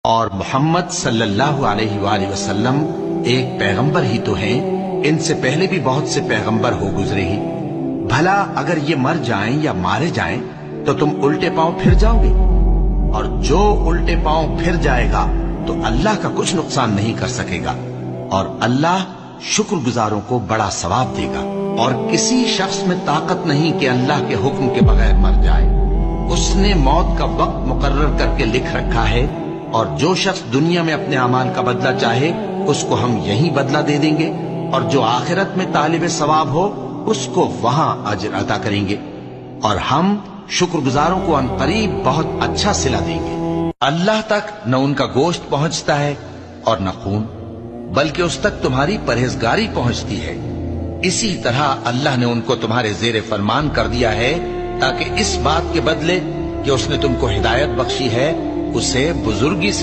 اور محمد صلی اللہ علیہ وآلہ وسلم ایک پیغمبر ہی تو ہیں، ان سے پہلے بھی بہت سے پیغمبر ہو گزرے ہی۔ بھلا اگر یہ مر جائیں یا مارے جائیں تو تم الٹے پاؤں پھر جاؤ گے؟ اور جو الٹے پاؤں پھر جائے گا تو اللہ کا کچھ نقصان نہیں کر سکے گا، اور اللہ شکر گزاروں کو بڑا ثواب دے گا۔ اور کسی شخص میں طاقت نہیں کہ اللہ کے حکم کے بغیر مر جائے، اس نے موت کا وقت مقرر کر کے لکھ رکھا ہے، اور جو شخص دنیا میں اپنے اعمال کا بدلہ چاہے اس کو ہم یہی بدلہ دے دیں گے، اور جو آخرت میں طالب ثواب ہو اس کو وہاں اجر عطا کریں گے، اور ہم شکر گزاروں کو ان قریب بہت اچھا صلہ دیں گے۔ اللہ تک نہ ان کا گوشت پہنچتا ہے اور نہ خون، بلکہ اس تک تمہاری پرہیزگاری پہنچتی ہے۔ اسی طرح اللہ نے ان کو تمہارے زیر فرمان کر دیا ہے تاکہ اس بات کے بدلے کہ اس نے تم کو ہدایت بخشی ہے اسے بزرگی سے